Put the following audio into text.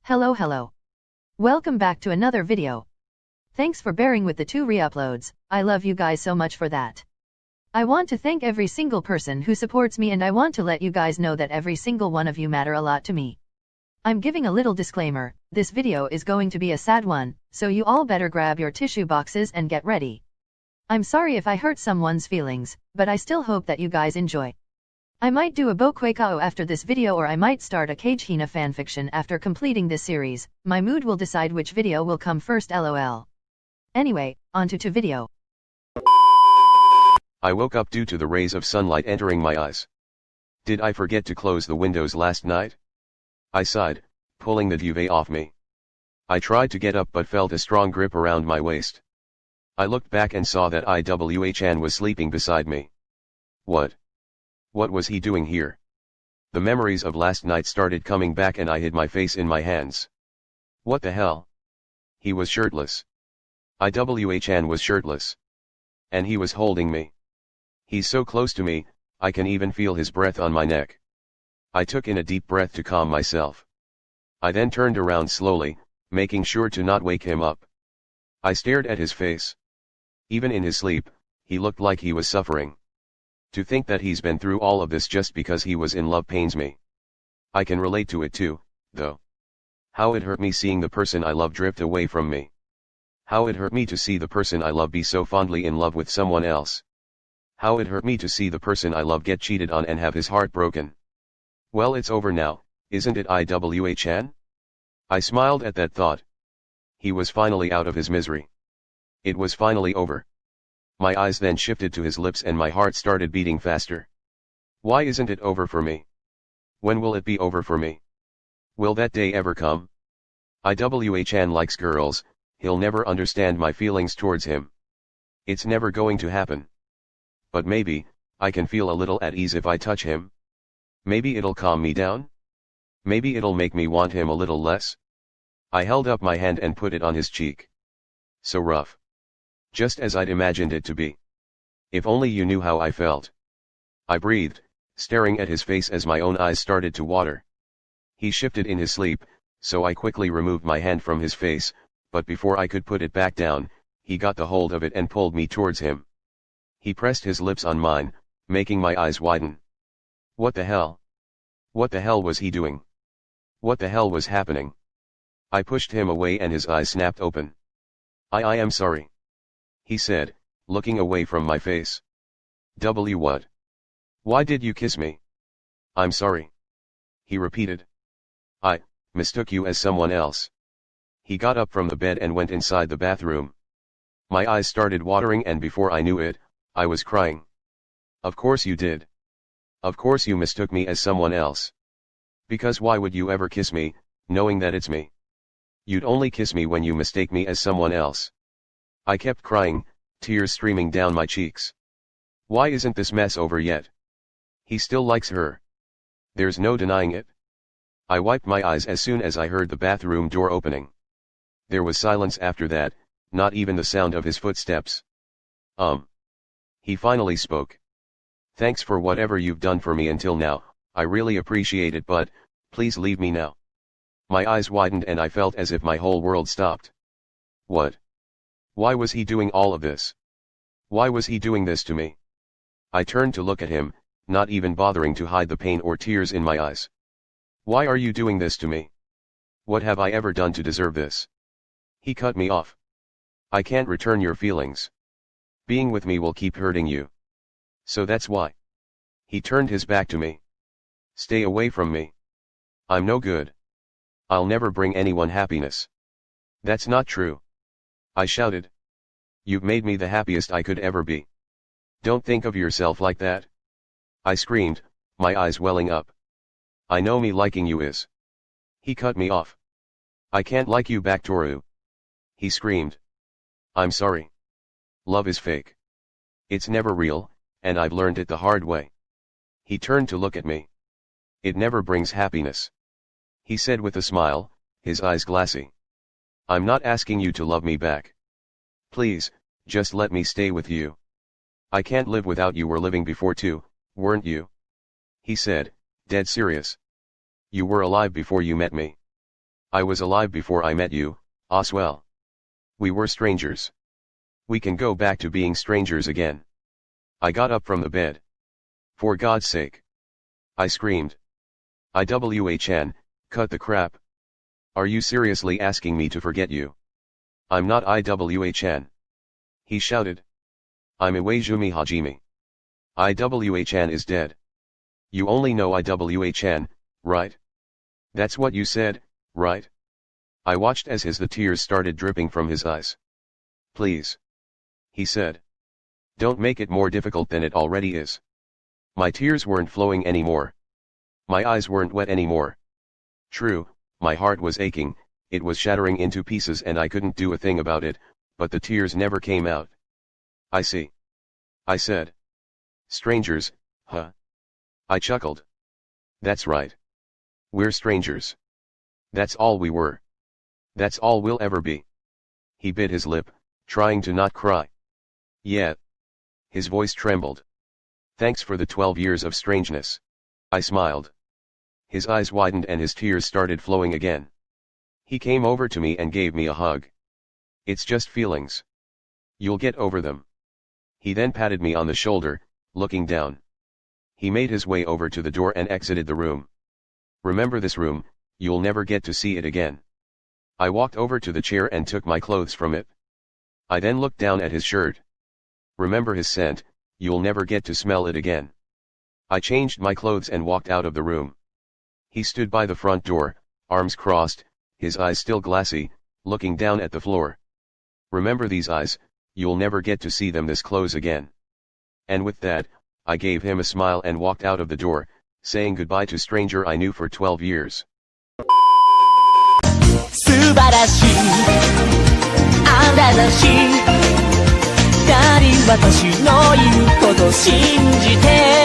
Hello. Welcome back to another video. Thanks for bearing with the 2 re-uploads, I love you guys so much for that. I want to thank every single person who supports me, and I want to let you guys know that every single one of you matter a lot to me. I'm giving a little disclaimer, this video is going to be a sad one, so you all better grab your tissue boxes and get ready. I'm sorry if I hurt someone's feelings, but I still hope that you guys enjoy. I might do a IwaOi after this video, or I might start a Haikyuu fanfiction after completing this series. My mood will decide which video will come first, lol. Anyway, onto the video. I woke up due to the rays of sunlight entering my eyes. Did I forget to close the windows last night? I sighed, pulling the duvet off me. I tried to get up but felt a strong grip around my waist. I looked back and saw that IwaOi was sleeping beside me. What was he doing here? The memories of last night started coming back and I hid my face in my hands. What the hell? He was shirtless. IwaOi was shirtless. And he was holding me. He's so close to me, I can even feel his breath on my neck. I took in a deep breath to calm myself. I then turned around slowly, making sure to not wake him up. I stared at his face. Even in his sleep, he looked like he was suffering. To think that he's been through all of this just because he was in love pains me. I can relate to it too, though. How it hurt me seeing the person I love drift away from me. How it hurt me to see the person I love be so fondly in love with someone else. How it hurt me to see the person I love get cheated on and have his heart broken. Well, it's over now, isn't it, IwaOi? I smiled at that thought. He was finally out of his misery. It was finally over. My eyes then shifted to his lips and my heart started beating faster. Why isn't it over for me? When will it be over for me? Will that day ever come? IwaOi likes girls, he'll never understand my feelings towards him. It's never going to happen. But maybe, I can feel a little at ease if I touch him. Maybe it'll calm me down? Maybe it'll make me want him a little less? I held up my hand and put it on his cheek. So rough. Just as I'd imagined it to be. If only you knew how I felt. I breathed, staring at his face as my own eyes started to water. He shifted in his sleep, so I quickly removed my hand from his face, but before I could put it back down, he got the hold of it and pulled me towards him. He pressed his lips on mine, making my eyes widen. What the hell? What the hell was he doing? What the hell was happening? I pushed him away and his eyes snapped open. I am sorry. He said, looking away from my face. What? Why did you kiss me? I'm sorry. He repeated. I mistook you as someone else. He got up from the bed and went inside the bathroom. My eyes started watering and before I knew it, I was crying. Of course you did. Of course you mistook me as someone else. Because why would you ever kiss me, knowing that it's me? You'd only kiss me when you mistake me as someone else. I kept crying, tears streaming down my cheeks. Why isn't this mess over yet? He still likes her. There's no denying it. I wiped my eyes as soon as I heard the bathroom door opening. There was silence after that, not even the sound of his footsteps. He finally spoke. Thanks for whatever you've done for me until now, I really appreciate it, but, please leave me now. My eyes widened and I felt as if my whole world stopped. What? Why was he doing all of this? Why was he doing this to me? I turned to look at him, not even bothering to hide the pain or tears in my eyes. Why are you doing this to me? What have I ever done to deserve this? He cut me off. I can't return your feelings. Being with me will keep hurting you. So that's why. He turned his back to me. Stay away from me. I'm no good. I'll never bring anyone happiness. That's not true. I shouted. You've made me the happiest I could ever be. Don't think of yourself like that. I screamed, my eyes welling up. I know me liking you is. He cut me off. I can't like you back, Toru. He screamed. I'm sorry. Love is fake. It's never real, and I've learned it the hard way. He turned to look at me. It never brings happiness. He said with a smile, his eyes glassy. I'm not asking you to love me back. Please, just let me stay with you. I can't live without you. We're living before too, weren't you? He said, dead serious. You were alive before you met me. I was alive before I met you, Oswell. We were strangers. We can go back to being strangers again. I got up from the bed. For God's sake. I screamed. IwaOi-chan, cut the crap. Are you seriously asking me to forget you? I'm not IwaOi-chan. He shouted. I'm Iwaizumi Hajime. IwaOi-chan is dead. You only know IwaOi-chan, right? That's what you said, right? I watched as the tears started dripping from his eyes. Please. He said. Don't make it more difficult than it already is. My tears weren't flowing anymore. My eyes weren't wet anymore. True, my heart was aching, it was shattering into pieces and I couldn't do a thing about it, but the tears never came out. I see. I said. Strangers, huh? I chuckled. That's right. We're strangers. That's all we were. That's all we'll ever be. He bit his lip, trying to not cry. Yeah. His voice trembled. Thanks for the 12 years of strangeness. I smiled. His eyes widened and his tears started flowing again. He came over to me and gave me a hug. It's just feelings. You'll get over them. He then patted me on the shoulder, looking down. He made his way over to the door and exited the room. Remember this room, you'll never get to see it again. I walked over to the chair and took my clothes from it. I then looked down at his shirt. Remember his scent, you'll never get to smell it again. I changed my clothes and walked out of the room. He stood by the front door, arms crossed, his eyes still glassy, looking down at the floor. Remember these eyes, you'll never get to see them this close again. And with that, I gave him a smile and walked out of the door, saying goodbye to stranger I knew for 12 years. 素晴らしいあなたし二人私の言うこと信じて